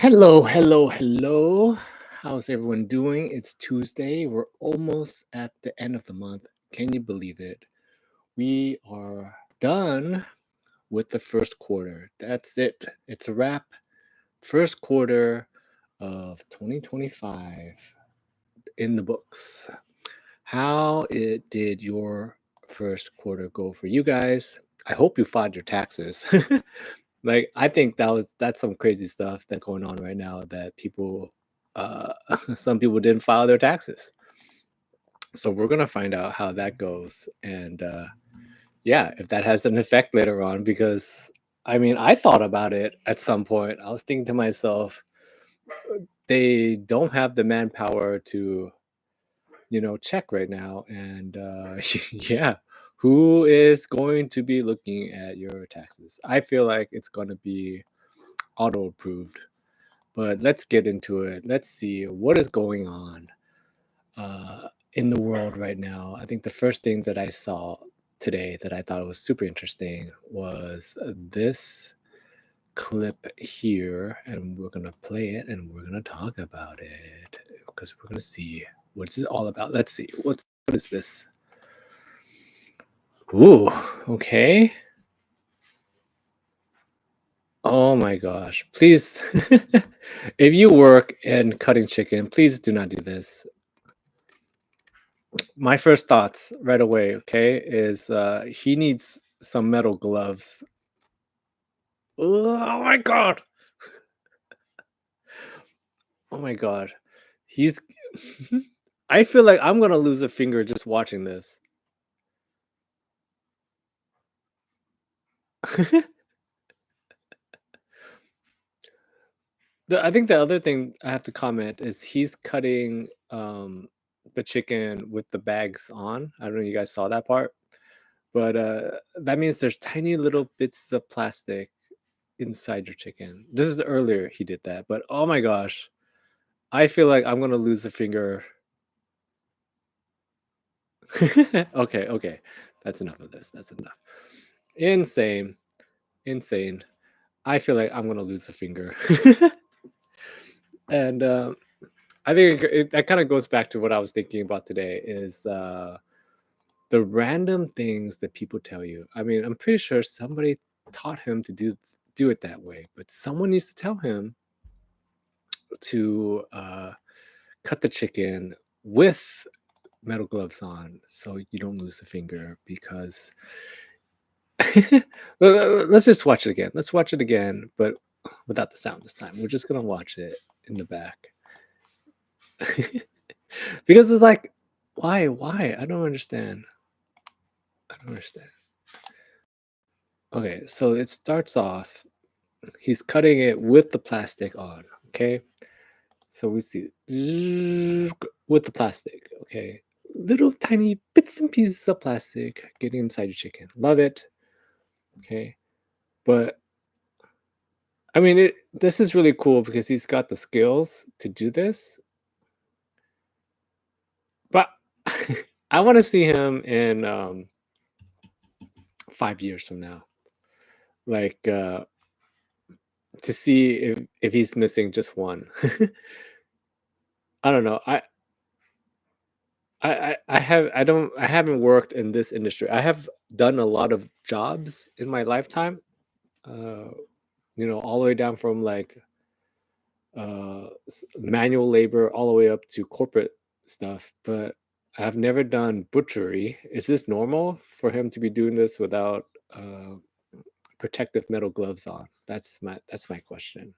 Hello, hello, hello. How's everyone doing? It's Tuesday. We're almost at the end of the month. Can you believe it? We are done with the first quarter. That's it. It's a wrap. First quarter of 2025 in the books. How did your first quarter go for you guys? I hope you filed your taxes. Like I think that's some crazy stuff that's going on right now that people uh some people didn't file their taxes. So we're gonna find out how that goes. And yeah, if that has an effect later on, because I mean I thought about it at some point. I was thinking to myself, they don't have the manpower to, check right now. And yeah, who is going to be looking at your taxes? I feel like it's gonna be auto approved. But let's get into it. Let's see what is going on in the world right now. I think the first thing that I saw today that I thought was super interesting was this clip here, and we're gonna play it and we're gonna talk about it because we're gonna see what's it all about. Let's see what is this? Ooh, okay. Oh my gosh. Please, if you work in cutting chicken, please do not do this. My first thoughts right away, okay, is he needs some metal gloves. Oh my god. Oh my god. He's I feel like I'm gonna lose a finger just watching this. I think the other thing I have to comment is he's cutting the chicken with the bags on. I don't know if you guys saw that part, but that means there's tiny little bits of plastic inside your chicken. This is earlier he did that, but oh my gosh, I feel like I'm gonna lose a finger. Okay, okay, that's enough of this. That's enough. Insane, insane. I feel like I'm gonna lose a finger. And I think that kind of goes back to what I was thinking about today is the random things that people tell you. I mean, I'm pretty sure somebody taught him to do it that way, but someone needs to tell him to cut the chicken with metal gloves on so you don't lose a finger because let's just watch it again. Let's watch it again, but without the sound this time. We're just gonna watch it in the back. Because it's like, why? I don't understand. I don't understand. Okay, so it starts off, he's cutting it with the plastic on, okay? So we see with the plastic, okay? Little tiny bits and pieces of plastic getting inside your chicken. Love it, okay? But I mean, this is really cool because he's got the skills to do this. But I want to see him in 5 years from now, like to see if he's missing just one. I don't know. I haven't worked in this industry. I have done a lot of jobs in my lifetime. Uh, all the way down from like manual labor all the way up to corporate stuff, but I've never done butchery. Is this normal for him to be doing this without protective metal gloves on? That's my question.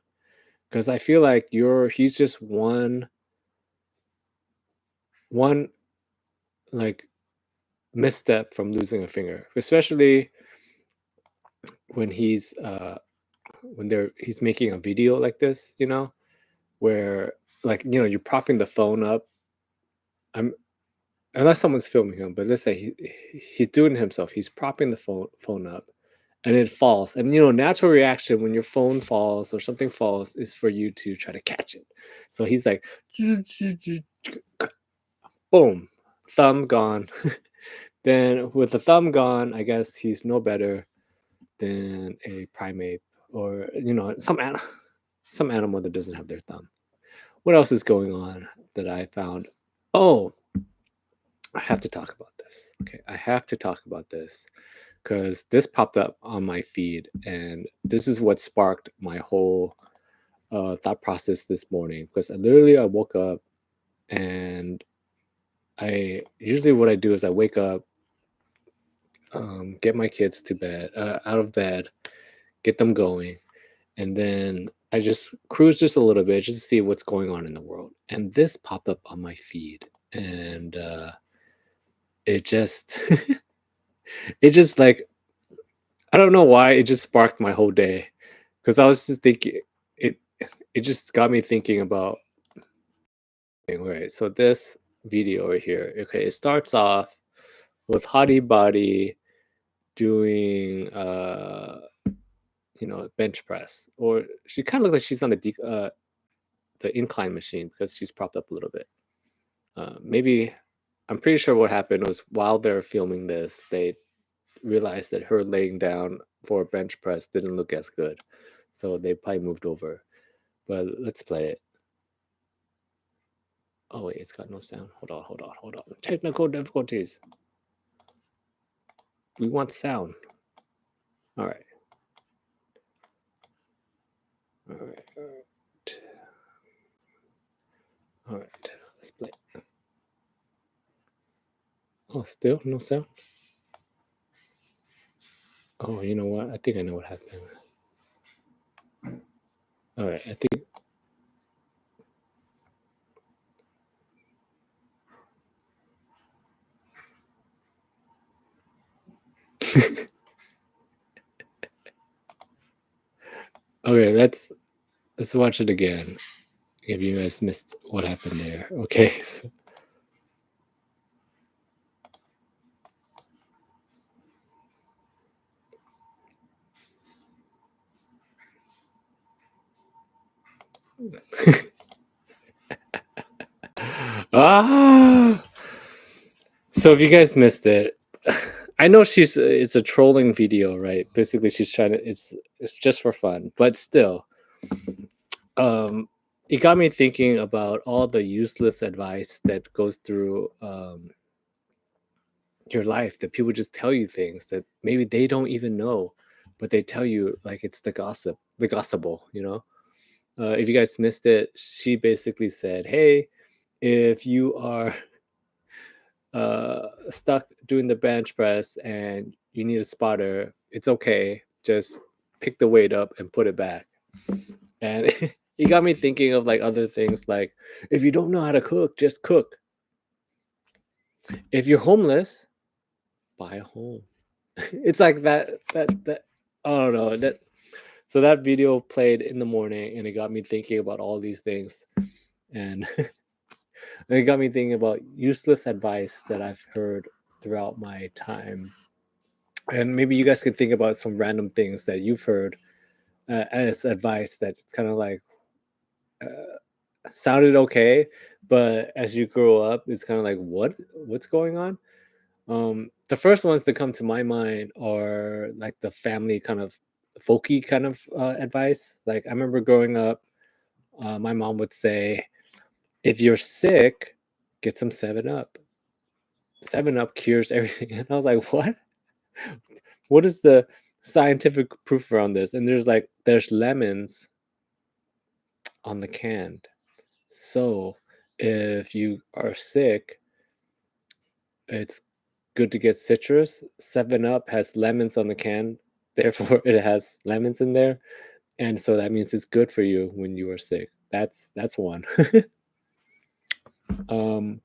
Because I feel like he's just one like misstep from losing a finger, especially when he's making a video like this, where like you're propping the phone up. I'm Unless someone's filming him, but let's say he's doing it himself. He's propping the phone up, and it falls. And natural reaction when your phone falls or something falls is for you to try to catch it. So he's like, boom, thumb gone. Then with the thumb gone, I guess he's no better than a primate or some animal. some animal that doesn't have their thumb. What else is going on that I found? Oh, I have to talk about this. Okay, I have to talk about this because this popped up on my feed, and this is what sparked my whole thought process this morning. Because I woke up, and I usually what I do is I wake up, get my kids to bed, out of bed, get them going, and then I just cruise just a little bit just to see what's going on in the world. And this popped up on my feed, and it just it just like I don't know why it just sparked my whole day because I was just thinking it it just got me thinking about right. So this video right here, okay, it starts off with Hottie Body doing bench press, or she kind of looks like she's on the incline machine because she's propped up a little bit. Maybe I'm pretty sure what happened was while they're filming this, they realized that her laying down for a bench press didn't look as good, so they probably moved over. But let's play it. Oh wait, it's got no sound. Hold on. Technical difficulties. We want sound. All right. All right. All right. All right. Let's play. Oh, still no sound. Oh, you know what? I think I know what happened. All right. I think. Okay. Let's watch it again. If you guys missed what happened there. Okay. Ah. So if you guys missed it, I know it's a trolling video, right? Basically, she's trying to it's just for fun, but still, um, it got me thinking about all the useless advice that goes through your life, that people just tell you things that maybe they don't even know, but they tell you like it's the gospel, you know. If you guys missed it, she basically said, "Hey, if you are stuck doing the bench press and you need a spotter, it's okay. Just pick the weight up and put it back." And it got me thinking of like other things like if you don't know how to cook, just cook. If you're homeless, buy a home. It's like that I don't know. That so that video played in the morning and it got me thinking about all these things. And it got me thinking about useless advice that I've heard throughout my time. And maybe you guys could think about some random things that you've heard as advice that's kind of like uh, sounded okay, but as you grow up, it's kind of like what's going on. The first ones that come to my mind are like the family kind of folky kind of advice. Like I remember growing up, my mom would say, "If you're sick, get some Seven Up. 7 Up cures everything." And I was like, "What? What is the scientific proof around this?" And there's lemons on the can. So if you are sick, it's good to get citrus. 7 Up has lemons on the can, therefore it has lemons in there, and so that means it's good for you when you are sick. That's one. um,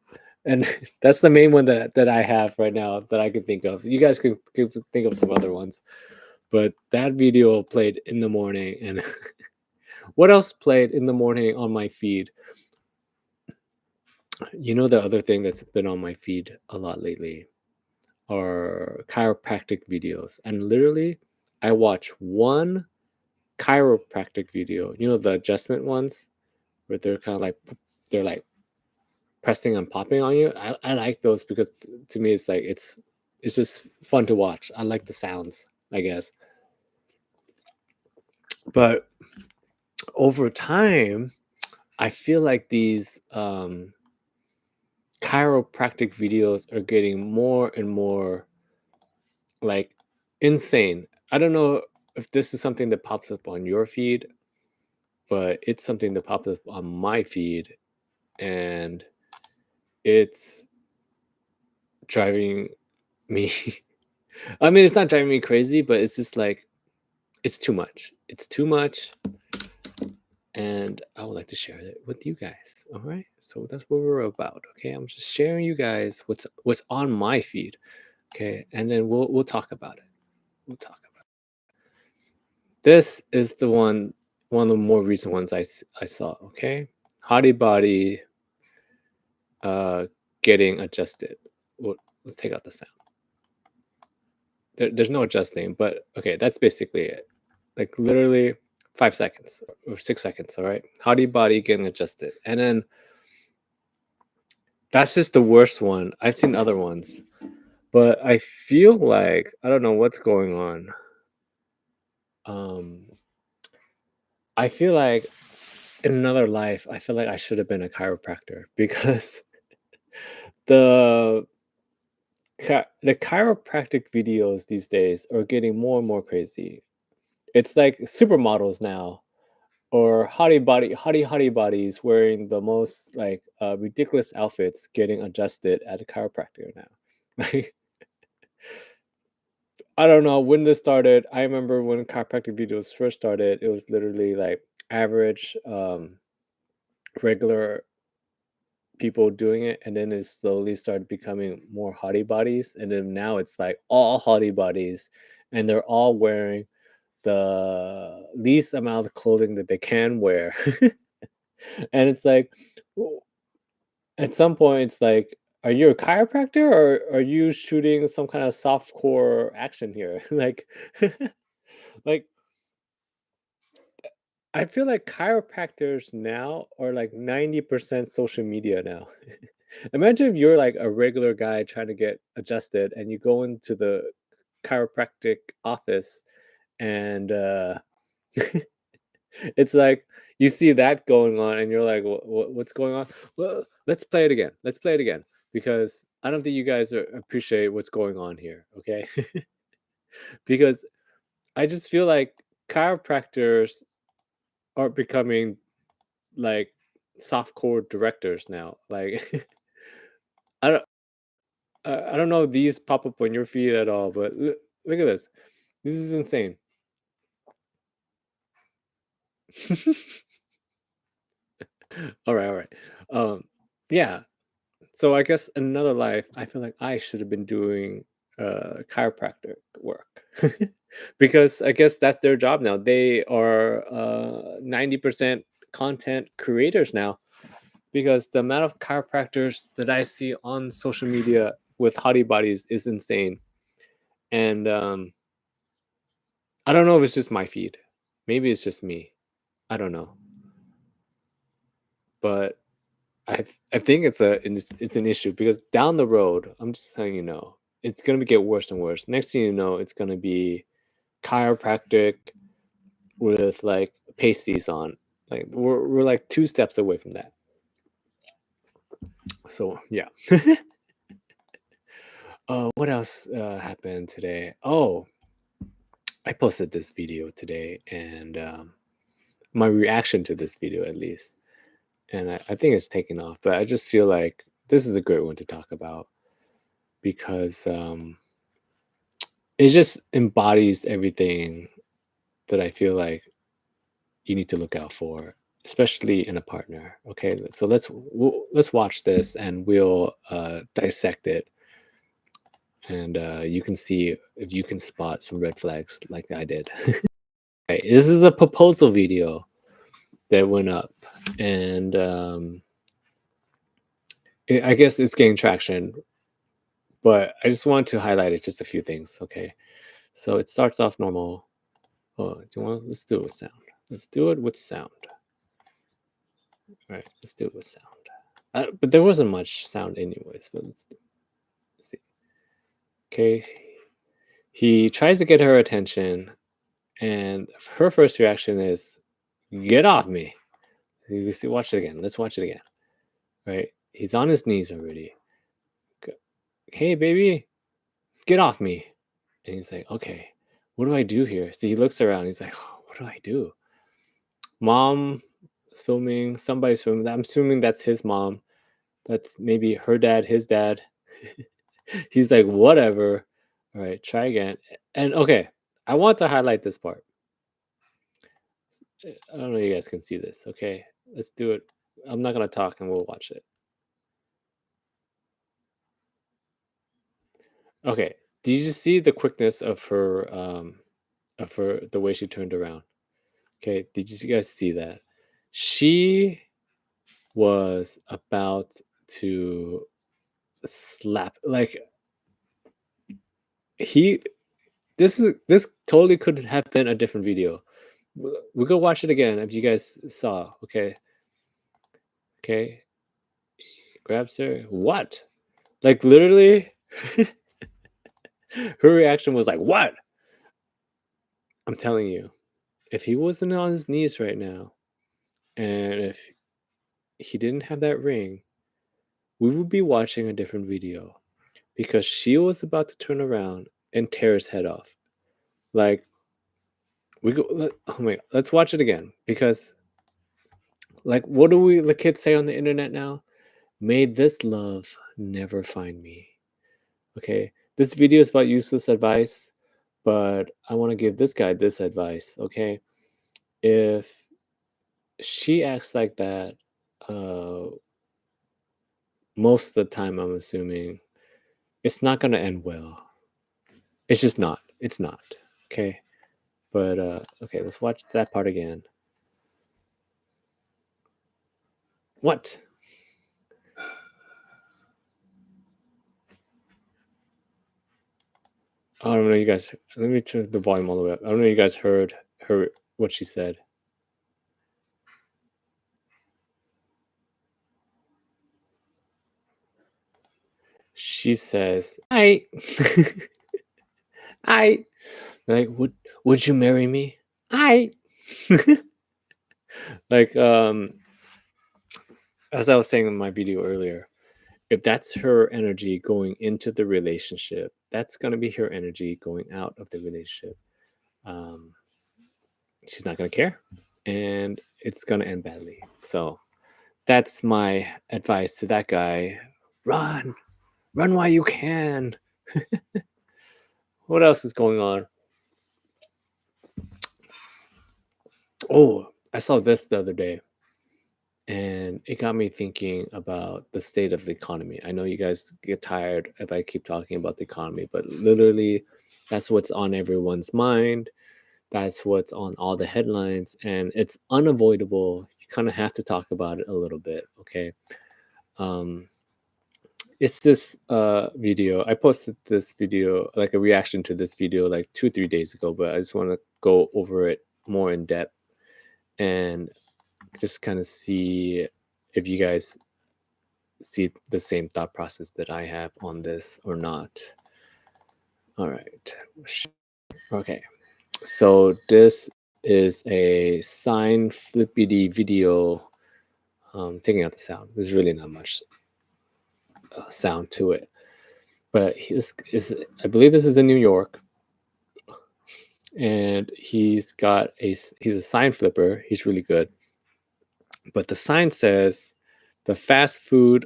and that's the main one that I have right now that I can think of. You guys could think of some other ones, but that video played in the morning, and what else played in the morning on my feed? You know, the other thing that's been on my feed a lot lately are chiropractic videos. And literally, I watch one chiropractic video, you know, the adjustment ones where they're kind of like, they're like pressing and popping on you. I like those because to me, it's like, it's just fun to watch. I like the sounds, I guess. But over time, I feel like these chiropractic videos are getting more and more like insane. I don't know if this is something that pops up on your feed, but it's something that pops up on my feed, and it's driving me. I mean, it's not driving me crazy, but it's just like it's too much. It's too much, and I would like to share it with you guys. All right, so that's what we're about. Okay, I'm just sharing you guys what's on my feed. Okay, and then we'll talk about it. We'll talk about it. This is one of the more recent ones I saw. Okay, Hottie Body getting adjusted. Well, let's take out the sound. There's no adjusting, but okay, that's basically it. Like literally 5 seconds or 6 seconds. All right, Hottie Body getting adjusted, and then that's just the worst one. I've seen other ones, but I feel like I don't know what's going on. Um, I feel like in another life, I feel like I should have been a chiropractor because the the chiropractic videos these days are getting more and more crazy. It's like supermodels now, or hottie bodies wearing the most like ridiculous outfits getting adjusted at a chiropractor now. Like I don't know when this started. I remember when chiropractic videos first started, it was literally like average, regular people doing it, and then it slowly started becoming more hottie bodies, and then now it's like all hottie bodies, and they're all wearing the least amount of clothing that they can wear. And it's like, at some point, it's like, are you a chiropractor or are you shooting some kind of soft core action here? Like, like I feel like chiropractors now are like 90% social media now. Imagine if you're like a regular guy trying to get adjusted and you go into the chiropractic office and it's like you see that going on and you're like, What's going on?" Well, let's play it again. Let's play it again because I don't think you guys appreciate what's going on here. Okay, because I just feel like chiropractors are becoming like softcore directors now. Like I don't I don't know if these pop up on your feed at all, but look at this. This is insane. All right. Um, yeah. So I guess in another life, I feel like I should have been doing chiropractic work because I guess that's their job now. They are 90% content creators now because the amount of chiropractors that I see on social media with hottie bodies is insane. And I don't know if it's just my feed. Maybe it's just me. I don't know. But I think it's an issue because down the road, I'm just telling you know, it's gonna get worse and worse. Next thing you know, it's gonna be chiropractic with like pasties on. Like we're like 2 steps away from that. So yeah. What else happened today? Oh, I posted this video today, and my reaction to this video at least, and I think it's taken off. But I just feel like this is a great one to talk about because it just embodies everything that I feel like you need to look out for, especially in a partner. Okay, so let's watch this and we'll dissect it, and you can see if you can spot some red flags like I did. Okay, this is a proposal video that went up, and I guess it's getting traction, but I just want to highlight it just a few things. Okay, so it starts off normal. Oh, do you want? Let's do it with sound. Let's do it with sound. All right, let's do it with sound. But there wasn't much sound anyways. But let's see. Okay, he tries to get her attention, and her first reaction is Get off me. You see, watch it again. Let's watch it again. Right? He's on his knees already. Hey, baby, get off me. And he's like, okay, what do I do here? So he looks around. He's like, oh, what do I do? Mom is filming. Somebody's filming. I'm assuming that's his mom. That's maybe her dad, his dad. He's like, whatever. All right, try again. And okay, I want to highlight this part. I don't know if you guys can see this. Okay, let's do it. I'm not gonna talk and we'll watch it. Okay, did you see the quickness of her the way she turned around? Okay, did you guys see that? She was about to slap like he this totally could have been a different video. We go watch it again if you guys saw. Okay, grabs her. What? Like literally, her reaction was like, "What?" I'm telling you, if he wasn't on his knees right now, and if he didn't have that ring, we would be watching a different video because she was about to turn around and tear his head off. Like oh my, let's watch it again because like what do we the kids say on the internet now? May this love never find me. Okay, this video is about useless advice, but I want to give this guy this advice. Okay, if she acts like that, uh, most of the time, I'm assuming it's not gonna end well. It's just not. It's not. Okay, but okay, let's watch that part again. What? I don't know, you guys. Let me turn the volume all the way up. I don't know, you guys heard her what she said. She says, "I, I, like, would you marry me? I, like, as I was saying in my video earlier, if that's her energy going into the relationship, that's gonna be her energy going out of the relationship. Um, she's not gonna care, and it's gonna end badly. So that's my advice to that guy. Run, run while you can. What else is going on? Oh, I saw this the other day, and it got me thinking about the state of the economy. I know you guys get tired if I keep talking about the economy, but literally, that's what's on everyone's mind. That's what's on all the headlines, and it's unavoidable. You kind of have to talk about it a little bit, okay? Um, it's this video. I posted this video, like a reaction to this video, like 2 3 days ago, but I just want to go over it more in depth and just kind of see if you guys see the same thought process that I have on this or not. All right. Okay. So this is a sign flippity video. Taking out the sound. There's really not much sound to it, but this is, I believe this is in New York, and he's a sign flipper. He's really good, but the sign says the fast food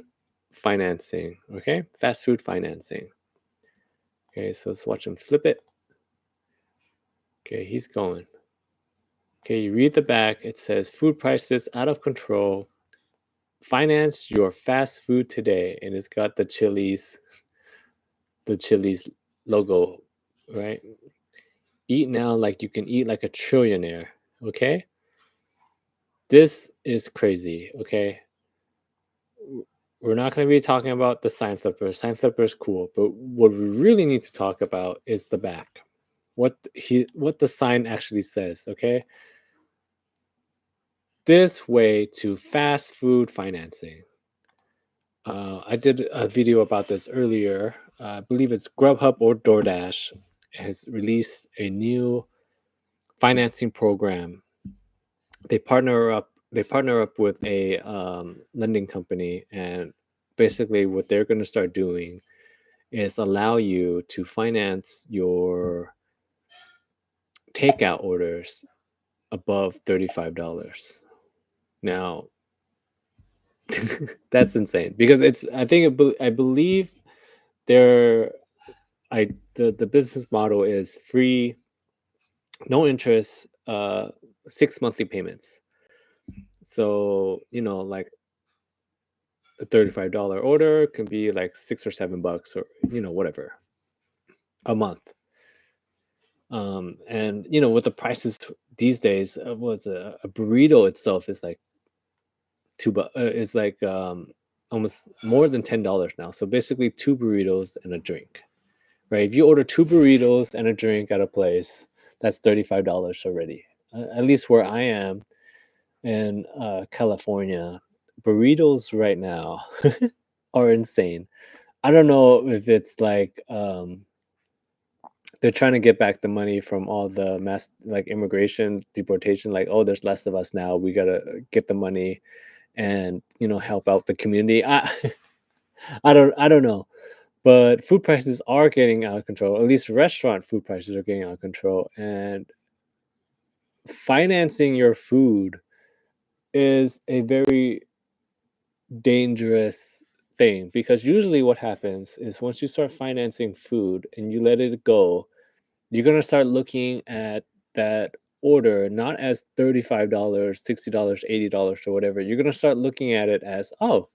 financing. Okay, fast food financing. Okay, so let's watch him flip it. Okay, he's going. Okay, you read the back. It says food prices out of control. Finance your fast food today, and it's got the Chili's logo, right? Eat now like you can eat like a trillionaire. Okay, this is crazy. Okay, we're not going to be talking about the sign flipper. Sign flipper is cool, but what we really need to talk about is the back. What the sign actually says. Okay, this way to fast food financing. I did a video about this earlier. I believe it's Grubhub or DoorDash has released a new financing program they partner up with a lending company, and basically what they're going to start doing is allow you to finance your takeout orders above $35. Now, that's insane because I believe they're the business model is free, no interest, 6 monthly payments. So, like a $35 order can be like $6 or $7 or whatever a month. And with the prices these days, what's a burrito itself is like is like almost more than $10 now. So basically, two burritos and a drink, right? If you order two burritos and a drink at a place, that's $35 already. At least where I am in California, burritos right now are insane. I don't know if it's like they're trying to get back the money from all the mass like immigration deportation. Like, oh, there's less of us now. We gotta get the money and help out the community. I don't know, but food prices are getting out of control. At least restaurant food prices are getting out of control, and financing your food is a very dangerous thing because usually what happens is once you start financing food and you let it go, you're going to start looking at that order not as $35, $60, $80 or whatever. You're going to start looking at it as, oh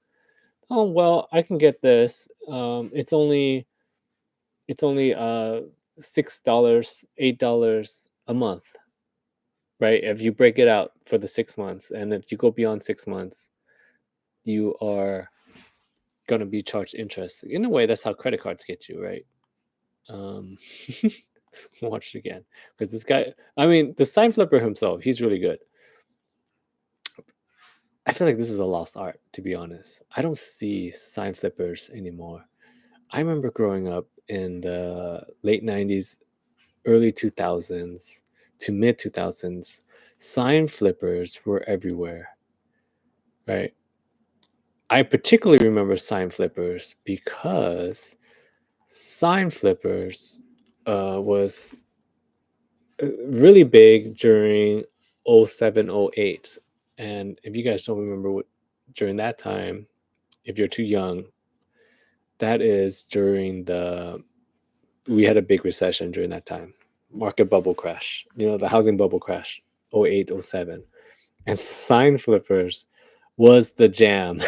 well, I can get this. It's only $6, $8 a month, right? If you break it out for the 6 months, and if you go beyond 6 months, you are gonna be charged interest. In a way, that's how credit cards get you, right? Um, watch it again because this guy. I mean, the sign flipper himself, he's really good. I feel like this is a lost art, to be honest. I don't see sign flippers anymore. I remember growing up in the late '90s, early 2000s to mid 2000s. Sign flippers were everywhere, right? I particularly remember sign flippers because sign flippers was really big during '07, '08. And if you guys don't remember what during that time, if you're too young, that is during we had a big recession during that time. Market bubble crash, the housing bubble crash, '08, '07. And sign flippers was the jam.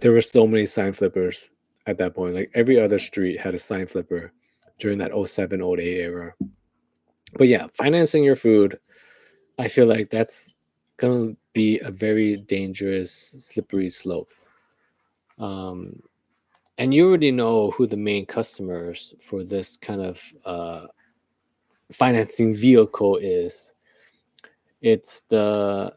There were so many sign flippers at that point. Like every other street had a sign flipper during that '07, '08 era. But yeah, financing your food, I feel like that's gonna be a very dangerous, slippery slope. Um, and you already know who the main customers for this kind of financing vehicle is. It's the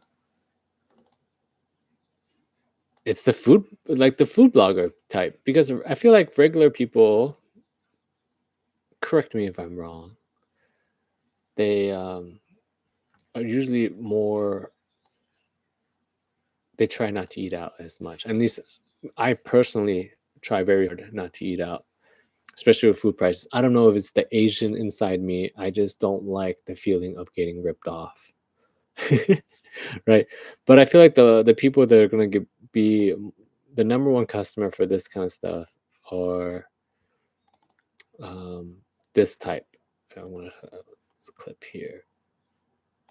food, like the food blogger type, because I feel like regular people, correct me if I'm wrong, they are usually more, they try not to eat out as much. At least I personally try very hard not to eat out, especially with food prices. I don't know if it's the Asian inside me. I just don't like the feeling of getting ripped off. Right. But I feel like the people that are going to be the number one customer for this kind of stuff are um, this type. I want to let's clip here.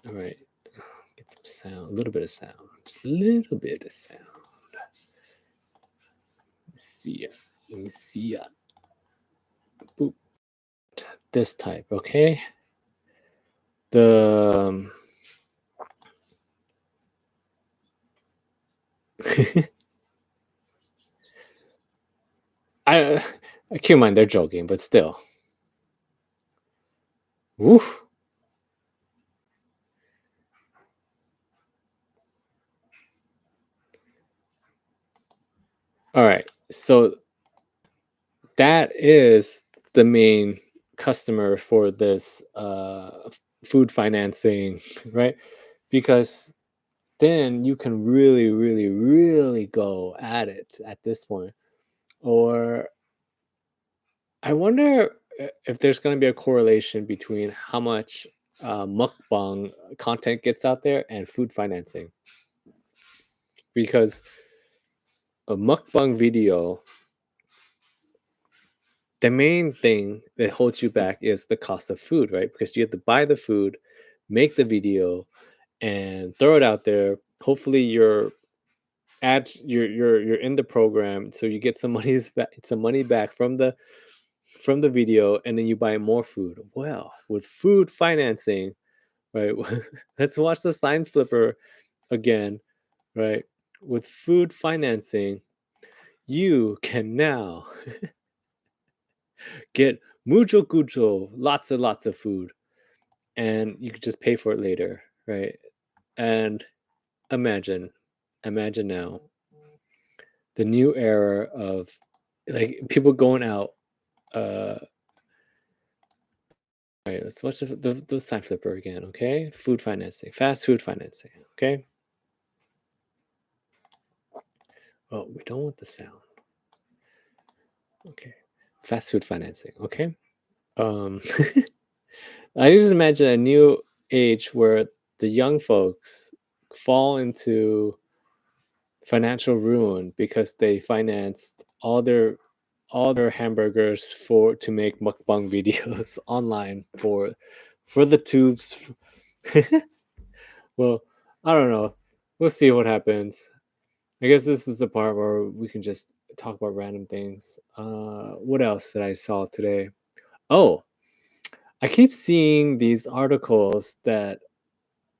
All right. Get some sound, a little bit of sound, just a little bit of sound. Let's see ya. Let me see ya. Boop. This type, okay? The I keep in mind they're joking, but still. Woo. All right. So that is the main customer for this food financing, right? Because then you can really, really, really go at it at this point. Or I wonder if there's going to be a correlation between how much mukbang content gets out there and food financing. Because a mukbang video, the main thing that holds you back is the cost of food, right? Because you have to buy the food, make the video, and throw it out there. Hopefully, you're in the program, so you get some money back from the video, and then you buy more food. Well, with food financing, right? Let's watch the science flipper again, right? With food financing, you can now get mucho gucho, lots and lots of food, and you could just pay for it later, right? And imagine, imagine now the new era of like people going out. Right, let's watch the sign flipper again, okay? Food financing, fast food financing, okay? Oh, we don't want the sound. Okay, fast food financing, okay? Um, I just imagine a new age where the young folks fall into financial ruin because they financed all their hamburgers for to make mukbang videos online for the tubes. Well, I don't know. We'll see what happens. I guess this is the part where we can just talk about random things. What else did I saw today? Oh, I keep seeing these articles that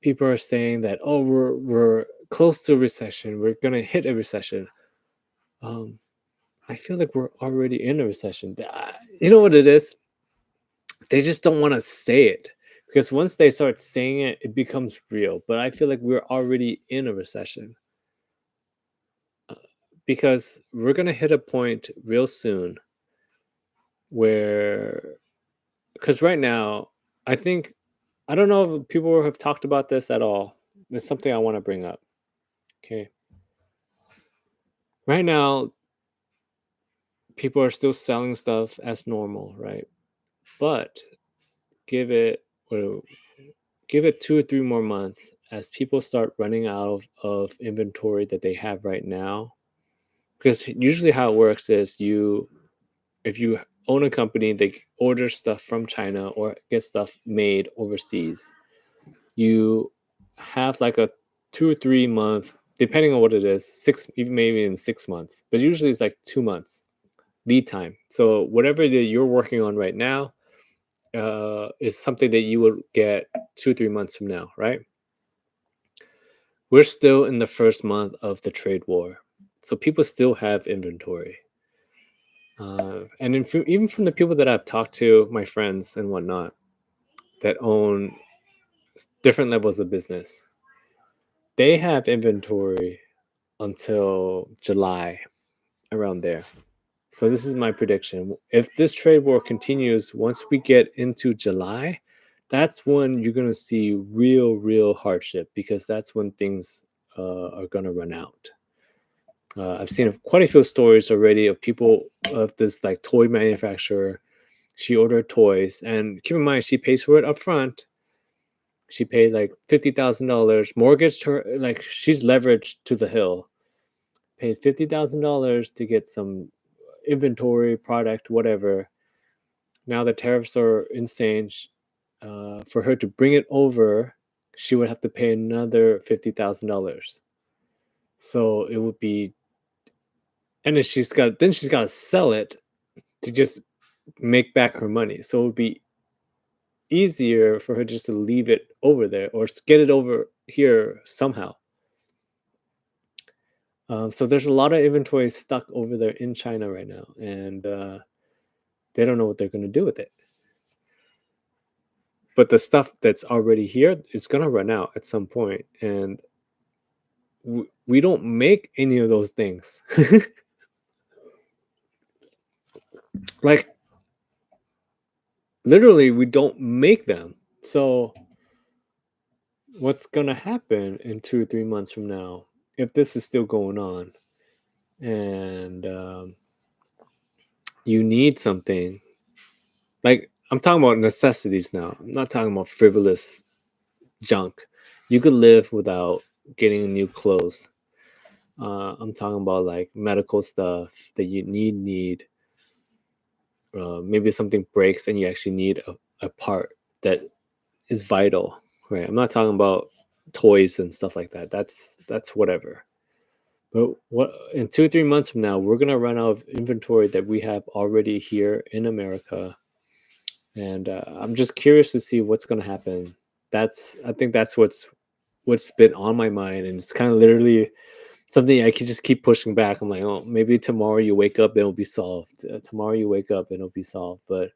people are saying that we're close to a recession. We're gonna hit a recession. Um, I feel like we're already in a recession. You know what it is? They just don't want to say it because once they start saying it, it becomes real. But I feel like we're already in a recession because we're gonna hit a point real soon where, because right now, I think I don't know if people have talked about this at all. It's something I want to bring up. Okay, right now, people are still selling stuff as normal, right? But give it well, give it 2 or 3 more months as people start running out of inventory that they have right now. Because usually how it works is if you own a company, they order stuff from China or get stuff made overseas. You have like a 2 or 3 month, depending on what it is, even maybe in 6 months, but usually it's like 2 months lead time. So whatever that you're working on right now is something that you will get 2 or 3 months from now, right? We're still in the first month of the trade war, so people still have inventory. And even from the people that I've talked to, my friends and whatnot, that own different levels of business, they have inventory until July, around there. So this is my prediction. If this trade war continues, once we get into July, that's when you're going to see real hardship because that's when things are going to run out. I've seen quite a few stories already of people of this like toy manufacturer. She ordered toys, and keep in mind she pays for it up front. She paid like $50,000, mortgaged her, like she's leveraged to the hill. Paid $50,000 to get some inventory, product, whatever. Now the tariffs are insane. For her to bring it over, she would have to pay another $50,000. So it would be, and then she's got to sell it to just make back her money. So it would be easier for her just to leave it over there or get it over here somehow. So there's a lot of inventory stuck over there in China right now, and they don't know what they're going to do with it. But the stuff that's already here, it's going to run out at some point, and we don't make any of those things. Like literally, we don't make them. So what's gonna happen in 2 or 3 months from now if this is still going on, and you need something. Like, I'm talking about necessities now. I'm not talking about frivolous junk. You could live without getting new clothes. I'm talking about like medical stuff that you need. Maybe something breaks and you actually need a part that is vital, right? I'm not talking about toys and stuff like that. That's whatever. But what in 2 or 3 months from now, we're gonna run out of inventory that we have already here in America, and I'm just curious to see what's gonna happen. I think that's what's been on my mind, and it's kind of literally something I can just keep pushing back. I'm like, oh, maybe tomorrow you wake up, it'll be solved. Tomorrow you wake up, it'll be solved. But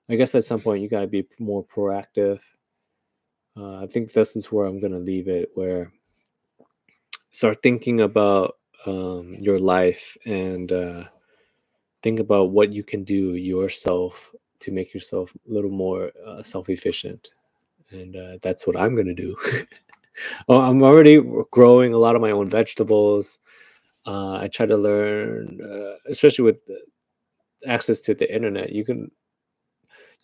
I guess at some point you gotta be more proactive. I think this is where I'm gonna leave it. Where start thinking about your life and think about what you can do yourself to make yourself a little more self-efficient, and that's what I'm gonna do. Oh, I'm already growing a lot of my own vegetables. I try to learn, especially with access to the internet. You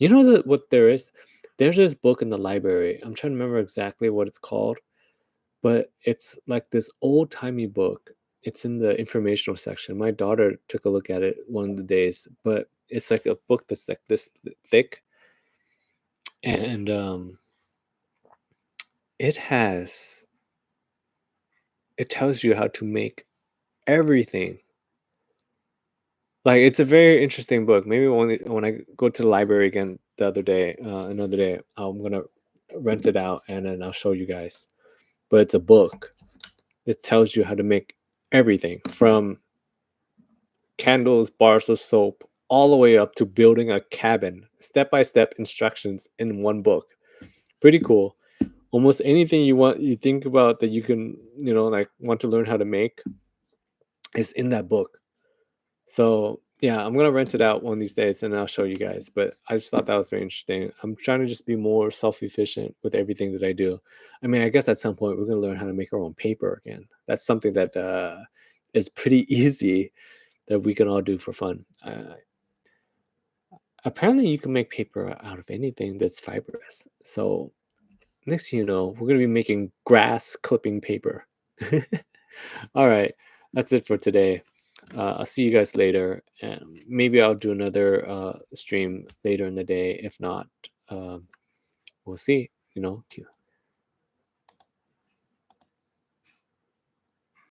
know that what there is. There's this book in the library. I'm trying to remember exactly what it's called, but it's like this old timey book. It's in the informational section. My daughter took a look at it one of the days, but it's like a book that's like this thick, and it has it tells you how to make everything. Like, it's a very interesting book. Maybe when I go to the library again another day, I'm gonna rent it out and then I'll show you guys. But it's a book that tells you how to make everything from candles, bars of soap, all the way up to building a cabin. Step by step instructions in one book. Pretty cool. Almost anything you think about that you can, like want to learn how to make is in that book. So yeah, I'm gonna rent it out one of these days and I'll show you guys. But I just thought that was very interesting. I'm trying to just be more self-efficient with everything that I do. I mean, I guess at some point we're gonna learn how to make our own paper again. That's something that is pretty easy that we can all do for fun. Apparently, you can make paper out of anything that's fibrous. So next thing you know, we're gonna be making grass clipping paper. All right, that's it for today. I'll see you guys later, and maybe I'll do another stream later in the day. If not, we'll see.